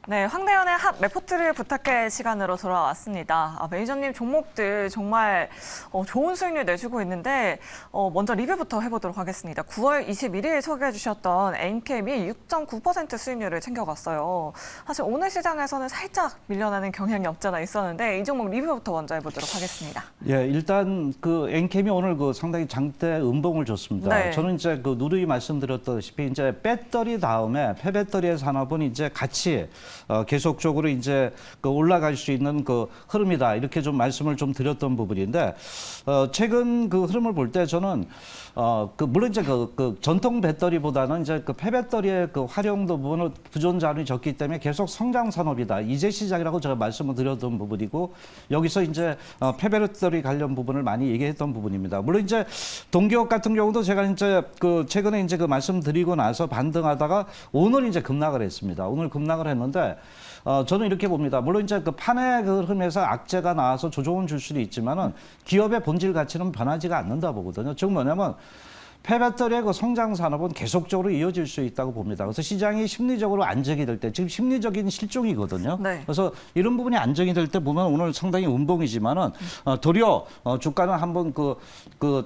네, 황대현의 핫 레포트를 부탁해 시간으로 돌아왔습니다. 매니저님 종목들 정말 좋은 수익률 내주고 있는데 먼저 리뷰부터 해보도록 하겠습니다. 9월 21일 소개해 주셨던 엔캠이 6.9% 수익률을 챙겨갔어요. 사실 오늘 시장에서는 살짝 밀려나는 경향이 없잖아 있었는데 이 종목 리뷰부터 먼저 해보도록 하겠습니다. 예, 일단 그 엔캠이 오늘 장당히 장대 음봉을 줬습니다. 네. 저는 이제 누누이 말씀드렸다시피 이제 배터리 다음에 폐배터리의 산업은 이제 같이 계속적으로 이제 올라갈 수 있는 흐름이다 이렇게 좀 말씀을 좀 드렸던 부분인데 최근 그 흐름을 볼 때 저는 물론 이제 전통 배터리보다는 이제 폐배터리의 활용도 부분은 부존자원이 적기 때문에 계속 성장 산업이다 이제 시작이라고 제가 말씀을 드렸던 부분이고 여기서 이제 폐배터리 관련 부분을 많이 얘기했던 부분입니다. 물론 이제 동기업 같은 경우도 제가 이제 최근에 이제 말씀드리고 나서 반등하다가 오늘 이제 급락을 했습니다. 오늘 급락을 했는데 저는 이렇게 봅니다. 물론 이제 판의 흐름에서 악재가 나와서 조정은 줄 수도 있지만은 기업의 본질 가치는 변하지가 않는다 보거든요. 즉 뭐냐면 폐배터리의 성장 산업은 계속적으로 이어질 수 있다고 봅니다. 그래서 시장이 심리적으로 안정이 될 때, 지금 심리적인 실종이거든요. 네. 그래서 이런 부분이 안정이 될 때 보면 오늘 상당히 음봉이지만은 도리어 주가는 한번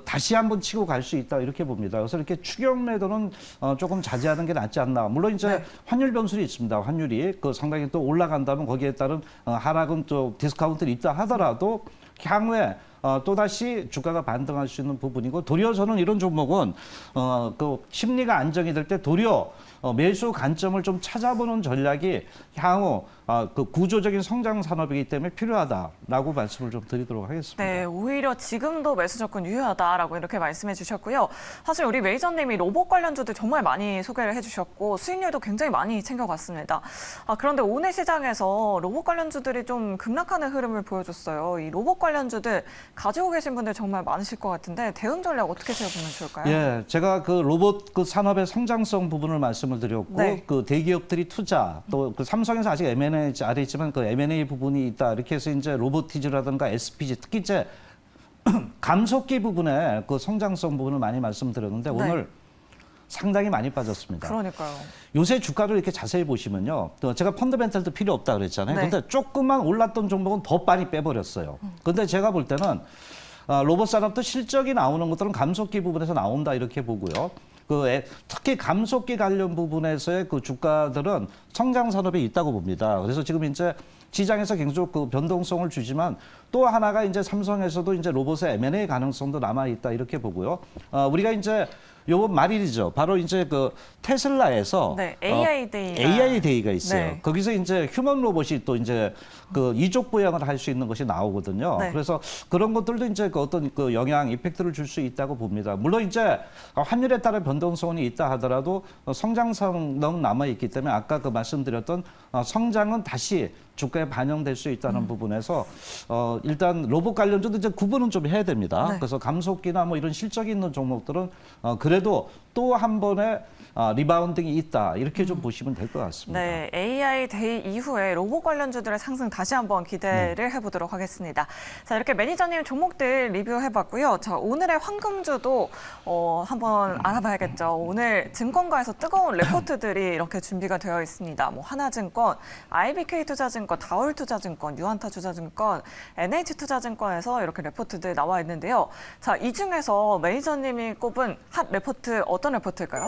다시 한번 치고 갈 수 있다 이렇게 봅니다. 그래서 이렇게 추격 매도는 조금 자제하는 게 낫지 않나. 물론 이제 네. 환율 변수도 있습니다. 환율이 상당히 또 올라간다면 거기에 따른 하락은 또 디스카운트는 있다 하더라도 향후에 또다시 주가가 반등할 수 있는 부분이고 도리어 저는 이런 종목은 심리가 안정이 될 때 도리어 매수 관점을 좀 찾아보는 전략이 향후 구조적인 성장 산업이기 때문에 필요하다라고 말씀을 좀 드리도록 하겠습니다. 네, 오히려 지금도 매수 접근 유효하다라고 이렇게 말씀해 주셨고요. 사실 우리 매니저님이 로봇 관련주들 정말 많이 소개를 해주셨고 수익률도 굉장히 많이 챙겨갔습니다. 그런데 오늘 시장에서 로봇 관련주들이 좀 급락하는 흐름을 보여줬어요. 이 로봇 관련주들 가지고 계신 분들 정말 많으실 것 같은데 대응 전략 어떻게 세워보면 좋을까요? 예, 제가 로봇 산업의 성장성 부분을 말씀을 드렸고 네. 대기업들이 투자 또 삼성에서 아직 M&A 안 했지만 M&A 부분이 있다 이렇게 해서 이제 로보티즈라든가 SPG 특히 이제 감속기 부분에 성장성 부분을 많이 말씀드렸는데 네. 오늘 상당히 많이 빠졌습니다. 그러니까요. 요새 주가를 이렇게 자세히 보시면요. 제가 펀더멘탈도 필요 없다 그랬잖아요. 네. 근데 조금만 올랐던 종목은 더 많이 빼버렸어요. 근데 제가 볼 때는 로봇 산업도 실적이 나오는 것들은 감속기 부분에서 나온다 이렇게 보고요. 특히 감속기 관련 부분에서의 주가들은 성장 산업에 있다고 봅니다. 그래서 지금 이제 시장에서 계속 변동성을 주지만 또 하나가 이제 삼성에서도 이제 로봇의 M&A 가능성도 남아 있다 이렇게 보고요. 우리가 이제 요번 말일이죠. 바로 이제 테슬라에서 네, AI 데이가 AI 데이가 있어요. 네. 거기서 이제 휴먼 로봇이 또 이제 이족 부양을 할 수 있는 것이 나오거든요. 네. 그래서 그런 것들도 이제 어떤 영향, 이펙트를 줄 수 있다고 봅니다. 물론 이제 환율에 따른 변동성이 있다 하더라도 성장성은 남아 있기 때문에 아까 말씀드렸던 성장은 다시 주가에 반영될 수 있다는 부분에서 일단 로봇 관련주도 이제 구분은 좀 해야 됩니다. 네. 그래서 감속기나 뭐 이런 실적이 있는 종목들은 그래도 또 한 번의 리바운딩이 있다 이렇게 좀 보시면 될 것 같습니다. 네, AI 데이 이후에 로봇 관련주들의 상승 다시 한번 기대를 해보도록 하겠습니다. 자, 이렇게 매니저님 종목들 리뷰해봤고요. 자, 오늘의 황금주도 한번 알아봐야겠죠. 오늘 증권가에서 뜨거운 레포트들이 이렇게 준비가 되어 있습니다. 뭐 하나증권, IBK투자증권, 다올투자증권, 유한타투자증권, NH투자증권에서 이렇게 레포트들 나와 있는데요. 자, 이 중에서 매니저님이 꼽은 핫 레포트 어떤 레포트일까요?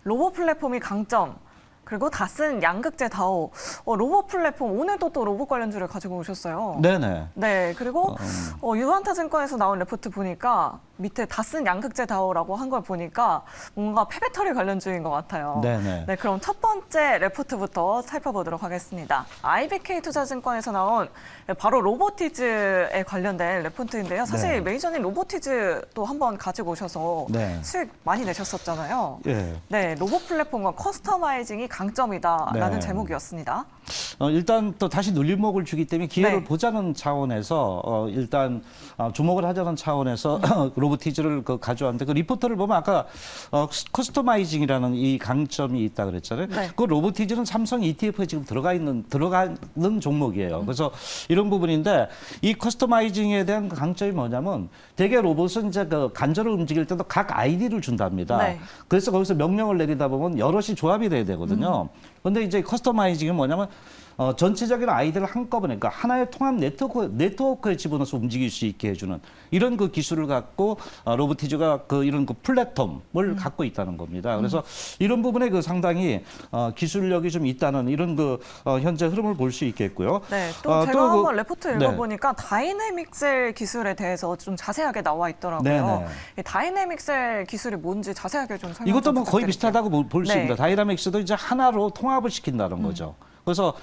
로봇 플랫폼이 강점, 그리고 다쓴 양극재 다오. 로봇 플랫폼, 오늘도 또 로봇 관련주를 가지고 오셨어요. 네네. 네, 그리고 유한타증권에서 나온 레포트 보니까 밑에 다쓴 양극재 다오라고 한 걸 보니까 뭔가 폐배터리 관련주인 것 같아요. 네네. 네, 그럼 첫 번째 레포트부터 살펴보도록 하겠습니다. IBK투자증권에서 나온 바로 로보티즈에 관련된 레포트인데요. 사실 네. 매니저님 로보티즈도 한번 가지고 오셔서 네. 수익 많이 내셨었잖아요. 예. 네, 로봇 플랫폼과 커스터마이징이 강점이다라는 네. 제목이었습니다. 일단 또 다시 눌림목을 주기 때문에 기회를 네. 보자는 차원에서 일단 주목을 하자는 차원에서 로보티즈를 가져왔는데 그 리포터를 보면 아까 커스터마이징이라는 이 강점이 있다 그랬잖아요. 네. 그 로보티즈는 삼성 ETF에 지금 들어가는 종목이에요. 그래서 이런 부분인데 이 커스터마이징에 대한 강점이 뭐냐면 대개 로봇은 이제 간접을 움직일 때도 각 아이디를 준답니다. 네. 그래서 거기서 명령을 내리다 보면 여럿이 조합이 돼야 되거든요. 있거든요. 근데 이제 커스터마이징은 뭐냐면 전체적인 아이디어를 한꺼번에, 그러니까 하나의 통합 네트워크에 집어넣어서 움직일 수 있게 해주는 이런 그 기술을 갖고 로보티즈가 이런 그 플랫폼을 갖고 있다는 겁니다. 그래서 이런 부분에 상당히 기술력이 좀 있다는 이런 현재 흐름을 볼 수 있겠고요. 네, 또 제가 한번 레포트 네. 읽어보니까 다이내믹 셀 기술에 대해서 좀 자세하게 나와 있더라고요. 네네. 이 다이내믹 셀 기술이 뭔지 자세하게 좀 설명 이것도 좀 뭐 거의 부탁드릴게요. 비슷하다고 볼 수 네. 있습니다. 다이나믹스도 이제 하나로 통합을 시킨다는 거죠. 그래서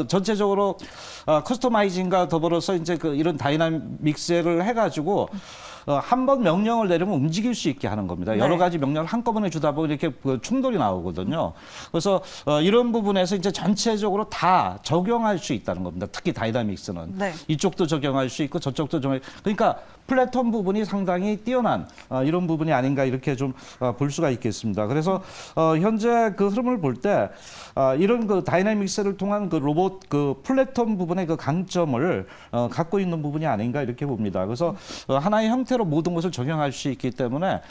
전체적으로 커스터마이징과 더불어서 이제 이런 다이나믹스를 해가지고 한 번 명령을 내리면 움직일 수 있게 하는 겁니다. 네. 여러 가지 명령을 한꺼번에 주다 보면 이렇게 충돌이 나오거든요. 그래서 이런 부분에서 이제 전체적으로 다 적용할 수 있다는 겁니다. 특히 다이나믹스는 네. 이쪽도 적용할 수 있고 저쪽도 적용할. 그러니까 플랫폼 부분이 상당히 뛰어난 이런 부분이 아닌가 이렇게 좀 볼 수가 있겠습니다. 그래서 현재 그 흐름을 볼 때 이런 다이나믹스를 통한 로봇 플랫폼 부분의 강점을 갖고 있는 부분이 아닌가 이렇게 봅니다. 그래서 하나의 형태로 모든 것을 적용할 수 있기 때문에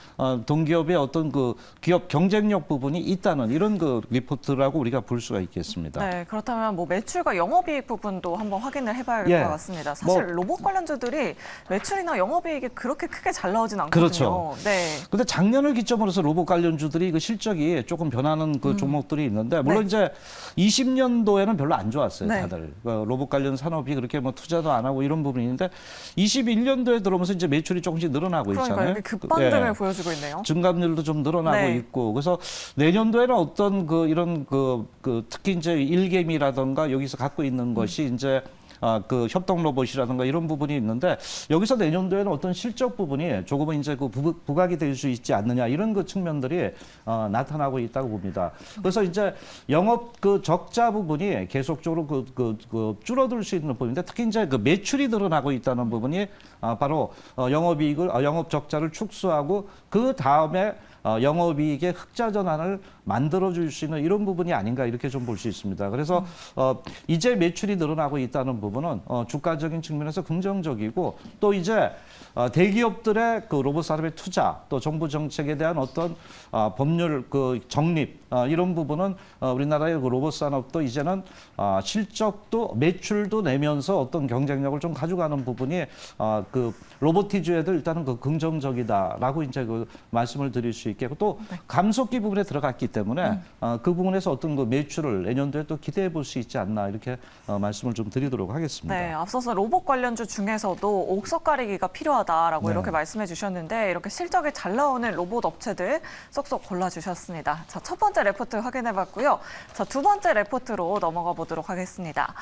동기업의 어떤 기업 경쟁력 부분이 있다는 이런 리포트라고 우리가 볼 수가 있겠습니다. 네, 그렇다면 뭐 매출과 영업이익 부분도 한번 확인을 해봐야 될 예. 것 같습니다. 사실 로봇 관련주들이 매출이나 영업이익이 그렇게 크게 잘 나오진 않거든요. 그렇죠. 네. 근데 작년을 기점으로 해서 로봇 관련주들이 실적이 조금 변하는 종목들이 있는데 물론 네. 이제 20년도에는 별로 안 좋았어요, 네. 다들. 로봇 관련 산업이 그렇게 투자도 안 하고 이런 부분이 있는데 21년도에 들어오면서 이제 매출이 조금씩 늘어나고 그러니까 있잖아요. 여기 급반등을 예. 보여주고 있네요. 증감률도 좀 늘어나고 네. 있고 그래서 내년도에는 어떤 이런 특히 이제 일개미라든가 여기서 갖고 있는 것이 이제 협동 로봇이라든가 이런 부분이 있는데 여기서 내년도에는 어떤 실적 부분이 조금은 이제 부각이 될 수 있지 않느냐 이런 측면들이 나타나고 있다고 봅니다. 그래서 이제 영업 적자 부분이 계속적으로 줄어들 수 있는 부분인데 특히 이제 매출이 늘어나고 있다는 부분이 바로 영업 적자를 축소하고 그 다음에 영업이익의 흑자 전환을 만들어줄 수 있는 이런 부분이 아닌가 이렇게 좀 볼 수 있습니다. 그래서 이제 매출이 늘어나고 있다는 부분은 주가적인 측면에서 긍정적이고 또 이제 대기업들의 로봇 산업의 투자 또 정부 정책에 대한 어떤 법률 정립 이런 부분은 우리나라의 로봇 산업도 이제는 실적도 매출도 내면서 어떤 경쟁력을 좀 가져가는 부분이 로보티즈에도 일단은 긍정적이다라고 이제 말씀을 드릴 수 있겠고 또 감속기 부분에 들어갔기 때문에 그 부분에서 어떤 매출을 내년도에 또 기대해 볼 수 있지 않나 이렇게 말씀을 좀 드리도록 하겠습니다. 네, 앞서서 로봇 관련주 중에서도 옥석 가리기가 필요하다라고 네. 이렇게 말씀해 주셨는데 이렇게 실적이 잘 나오는 로봇 업체들 쏙쏙 골라주셨습니다. 자, 첫 번째 레포트 확인해 봤고요. 자, 두 번째 레포트로 넘어가 보도록 하겠습니다.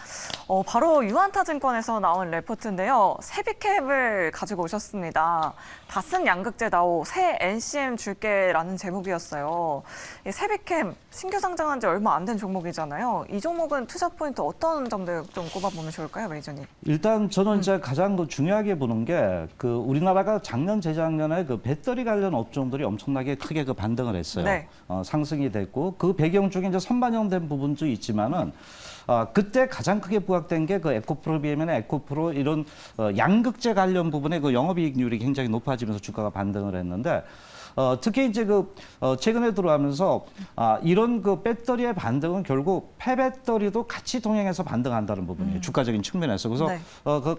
바로 유한타증권에서 나온 레포트인데요. 세비캡을 가지고 오셨습니다. 다쓴 양극재다오 새 NCM 줄게라는 제목이었어요. 이 세비캡 신규 상장한 지 얼마 안 된 종목이잖아요. 이 종목은 투자 포인트 어떤 점들 좀 꼽아보면 좋을까요, 매니저님? 일단 저는 이제 가장 중요하게 보는 게 우리나라가 작년 재작년에 배터리 관련 업종들이 엄청나게 크게 반등을 했어요. 네. 상승이 됐고 그 배경 중에 이제 선반영된 부분도 있지만은 그때 가장 크게 부각된 게 에코프로 비하면 에코프로 이런 양극재 관련 부분의 영업이익률이 굉장히 높아지면서 주가가 반등을 했는데. 특히 이제 최근에 들어가면서 이런 배터리의 반등은 결국 폐배터리도 같이 동행해서 반등한다는 부분이에요. 주가적인 측면에서. 그래서 네.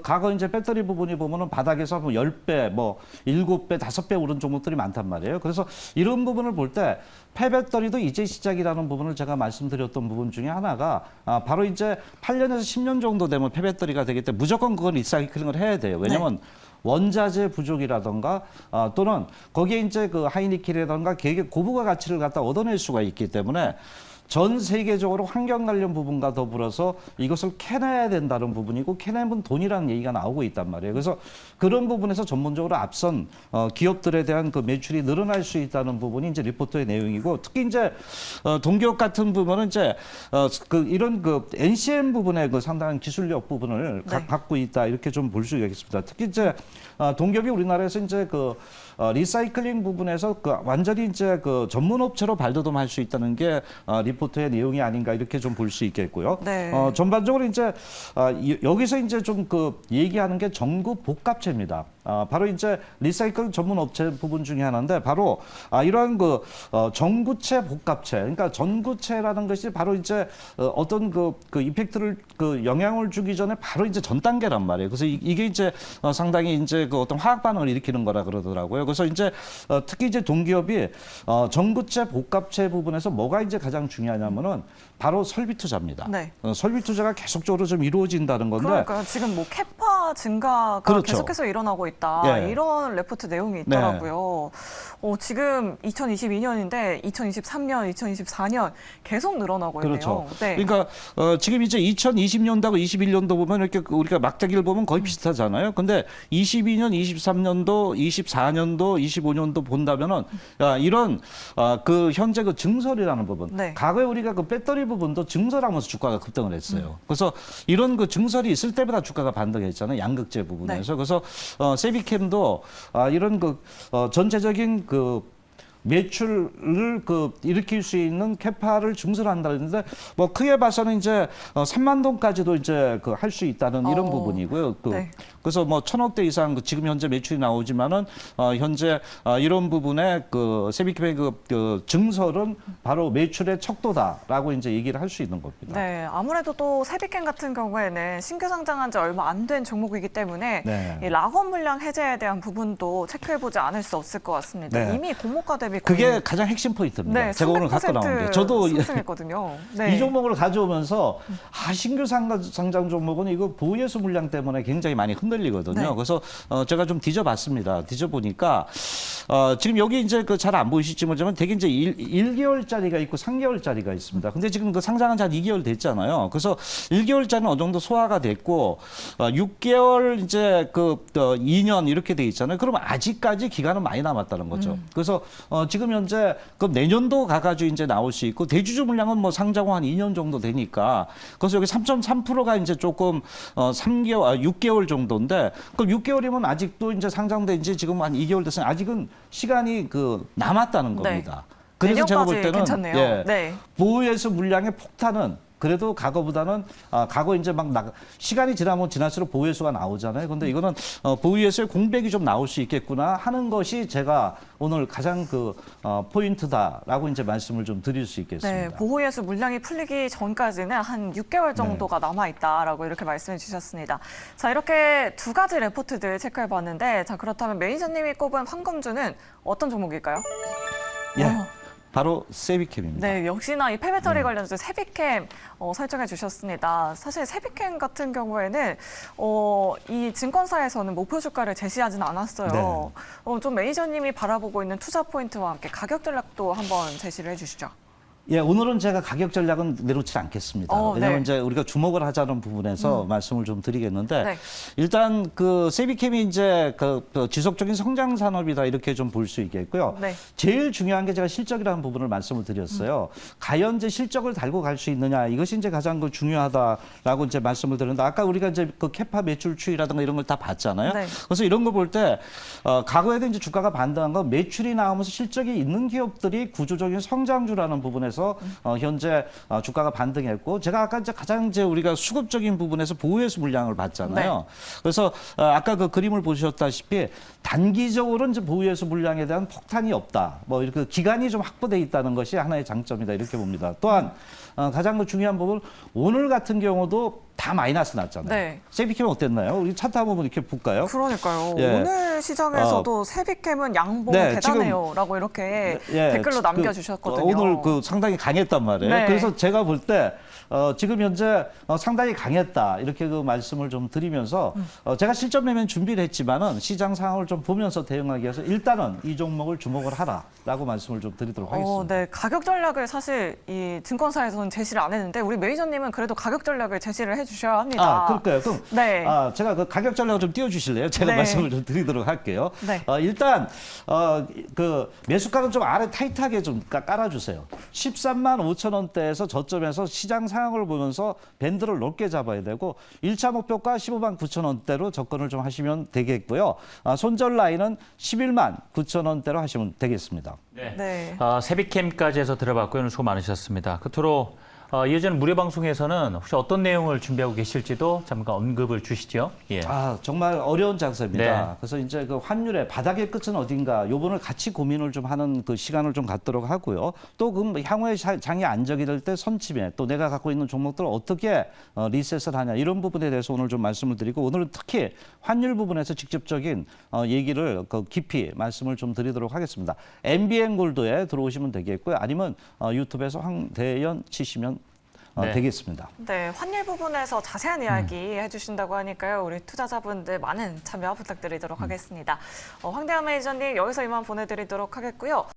과거 이제 배터리 부분이 보면은 바닥에서 10배, 7배, 5배 오른 종목들이 많단 말이에요. 그래서 이런 부분을 볼 때 폐배터리도 이제 시작이라는 부분을 제가 말씀드렸던 부분 중에 하나가 바로 이제 8년에서 10년 정도 되면 폐배터리가 되기 때문에 무조건 그건 리사이클링을 해야 돼요. 왜냐면 원자재 부족이라던가 또는 거기에 이제 하이니켈이라던가 되게 고부가 가치를 갖다 얻어낼 수가 있기 때문에 전 세계적으로 환경 관련 부분과 더불어서 이것을 캐내야 된다는 부분이고 캐내면 돈이라는 얘기가 나오고 있단 말이에요. 그래서 그런 부분에서 전문적으로 앞선 기업들에 대한 매출이 늘어날 수 있다는 부분이 이제 리포트의 내용이고 특히 이제 동기업 같은 부분은 이제 이런 NCM 부분의 상당한 기술력 부분을 갖고 있다 이렇게 좀 볼 수가 있겠습니다. 특히 이제 동기업이 우리나라에서 이제 리사이클링 부분에서 완전히 이제 전문 업체로 발돋움할 수 있다는 게 리포트의 내용이 아닌가 이렇게 좀 볼 수 있겠고요. 네. 전반적으로 이제 여기서 이제 좀 그 얘기하는 게 전구 복합체입니다. 바로 이제 리사이클 전문 업체 부분 중에 하나인데 바로 이러한 그 전구체 복합체, 그러니까 전구체라는 것이 바로 이제 어떤 그 이펙트를 그 영향을 주기 전에 바로 이제 전 단계란 말이에요. 그래서 이게 이제 상당히 이제 그 어떤 화학 반응을 일으키는 거라 그러더라고요. 그래서 이제 특히 이제 동기업이 전구체 복합체 부분에서 뭐가 이제 가장 중요하냐면은 바로 설비 투자입니다. 네. 설비 투자가 계속적으로 좀 이루어진다는 건데. 그러니까 지금 뭐 캐파 증가가 그렇죠. 계속해서 일어나고 있다. 예. 이런 레포트 내용이 있더라고요. 지금 2022년인데 2023년, 2024년 계속 늘어나고 있네요. 그렇죠. 네. 그러니까 지금 이제 2020년도하고 21년도 보면 이렇게 우리가 막대기를 보면 거의 비슷하잖아요. 근데 22년, 23년도, 24년도, 25년도 본다면은 이런 그 현재 그 증설이라는 부분. 네. 과거에 우리가 그 배터리 부분도 증설하면서 주가가 급등을 했어요. 그래서 이런 그 증설이 있을 때보다 주가가 반등했잖아요. 양극재 부분에서. 네. 그래서 세비캠도 이런 그 전체적인 그 매출을 그 일으킬 수 있는 캐파를 증설한다 했는데 뭐 크게 봐서는 이제 3만 돈까지도 이제 그 할 수 있다는 이런 부분이고요. 네. 그래서 뭐 1,000억대 이상 지금 현재 매출이 나오지만은 현재 이런 부분에 그 세비캠의 그 증설은 바로 매출의 척도다라고 이제 얘기를 할 수 있는 겁니다. 네, 아무래도 또 세비캠 같은 경우에는 신규 상장한 지 얼마 안 된 종목이기 때문에 네. 이 락업 물량 해제에 대한 부분도 체크해보지 않을 수 없을 것 같습니다. 네. 이미 고목가 대비 그게 가장 핵심 포인트입니다. 네, 제가 오늘 갖고 나온 게 저도 상승했거든요. 네. 이 종목을 가져오면서 신규 상장 종목은 이거 보유예수 물량 때문에 굉장히 많이 흔들리거든요. 네. 그래서 제가 좀 뒤져봤습니다. 뒤져보니까 지금 여기 이제 그 잘 안 보이실지 모르지만 되게 이제 1개월짜리가 있고 3개월짜리가 있습니다. 근데 지금 그 상장한 지 한 2개월 됐잖아요. 그래서 1개월짜리는 어느 정도 소화가 됐고 6개월 이제 그 2년 이렇게 돼 있잖아요. 그러면 아직까지 기간은 많이 남았다는 거죠. 그래서 지금 현재 그 내년도 가가지고 이제 나올 수 있고 대주주 물량은 뭐 상장 후 한 2년 정도 되니까 그래서 여기 3.3%가 이제 조금 6개월 정도인데 그럼 6개월이면 아직도 이제 상장된 지 지금 한 2개월 됐으니 아직은 시간이 그 남았다는 겁니다. 그래서 제가 볼 때는 괜찮네요. 네. 보유예수 물량의 폭탄은 그래도 과거보다는 과거 이제 막 시간이 지나면 지날수록 보유예수가 나오잖아요. 근데 이거는 보유예수의 공백이 좀 나올 수 있겠구나 하는 것이 제가 오늘 가장 그 포인트다라고 이제 말씀을 좀 드릴 수 있겠습니다. 네, 보호예수 물량이 풀리기 전까지는 한 6개월 정도가 남아 있다라고 이렇게 말씀해 주셨습니다. 자, 이렇게 두 가지 레포트들 체크해 봤는데 자, 그렇다면 매니저님이 꼽은 황금주는 어떤 종목일까요? 예. 바로 세비캠입니다. 네, 역시나 이 폐배터리 관련해서 세비캠 설정해 주셨습니다. 사실 세비캠 같은 경우에는 이 증권사에서는 목표 주가를 제시하지는 않았어요. 좀 매니저님이 바라보고 있는 투자 포인트와 함께 가격 전략도 한번 제시를 해주시죠. 예, 오늘은 제가 가격 전략은 내놓지 않겠습니다. 왜냐하면 네. 이제 우리가 주목을 하자는 부분에서 말씀을 좀 드리겠는데 네. 일단 그 세비캠이 이제 그 지속적인 성장 산업이다 이렇게 좀 볼 수 있겠고요. 네. 제일 중요한 게 제가 실적이라는 부분을 말씀을 드렸어요. 과연 이제 실적을 달고 갈 수 있느냐 이것이 이제 가장 그 중요하다라고 이제 말씀을 드렸는데 아까 우리가 이제 그 캐파 매출 추이라든가 이런 걸 다 봤잖아요. 네. 그래서 이런 거 볼 때 과거에도 이제 주가가 반등한 건 매출이 나오면서 실적이 있는 기업들이 구조적인 성장주라는 부분에서 현재 주가가 반등했고 제가 아까 이제 가장 이제 우리가 수급적인 부분에서 보유예수 물량을 봤잖아요. 네. 그래서 아까 그 그림을 보셨다시피 단기적으로는 이제 보유예수 물량에 대한 폭탄이 없다. 뭐 이렇게 기간이 좀 확보돼 있다는 것이 하나의 장점이다 이렇게 봅니다. 또한 가장 그 중요한 부분 오늘 같은 경우도 다 마이너스 났잖아요. 네. 세비캠은 어땠나요? 우리 차트 한번 이렇게 볼까요? 그러니까요. 예. 오늘 시장에서도 세비캠은 양봉 네, 대단해요라고 이렇게 댓글로 남겨주셨거든요. 오늘 그 상당히 강했단 말이에요. 네. 그래서 제가 볼 때 지금 현재 상당히 강했다 이렇게 그 말씀을 좀 드리면서 제가 실전 매매는 준비를 했지만은 시장 상황을 좀 보면서 대응하기 위해서 일단은 이 종목을 주목을 하라라고 말씀을 좀 드리도록 하겠습니다. 네, 가격 전략을 사실 이 증권사에서는 제시를 안 했는데 우리 매니저님은 그래도 가격 전략을 제시를 해주셔야 합니다. 그럴까요? 그럼 네. 제가 그 가격 전략을 좀 띄워주실래요? 제가 네. 말씀을 좀 드리도록 할게요. 네. 일단 그 매수가는 좀 아래 타이트하게 좀 깔아주세요. 13만 5천 원대에서 저점에서 시장 상황을 보면서 밴드를 높게 잡아야 되고 1차 목표가 15만 9천 원대로 접근을 좀 하시면 되겠고요. 손절 라인은 11만 9천 원대로 하시면 되겠습니다. 네. 네. 세비캠까지 해서 들어봤고요. 오늘 수고 많으셨습니다. 끝으로 이어지는 무료 방송에서는 혹시 어떤 내용을 준비하고 계실지도 잠깐 언급을 주시죠. 예. 정말 어려운 장세입니다. 네. 그래서 이제 그 환율의 바닥의 끝은 어딘가 요번을 같이 고민을 좀 하는 그 시간을 좀 갖도록 하고요. 또 그 향후에 장이 안정이 될 때 선침에 또 내가 갖고 있는 종목들을 어떻게 리셋을 하냐 이런 부분에 대해서 오늘 좀 말씀을 드리고 오늘은 특히 환율 부분에서 직접적인 얘기를 깊이 말씀을 좀 드리도록 하겠습니다. MBN 골드에 들어오시면 되겠고요. 아니면 유튜브에서 황대현 치시면 네. 되겠습니다. 네, 환율 부분에서 자세한 이야기 해주신다고 하니까요. 우리 투자자분들 많은 참여 부탁드리도록 하겠습니다. 황대현 매니저님 여기서 이만 보내드리도록 하겠고요.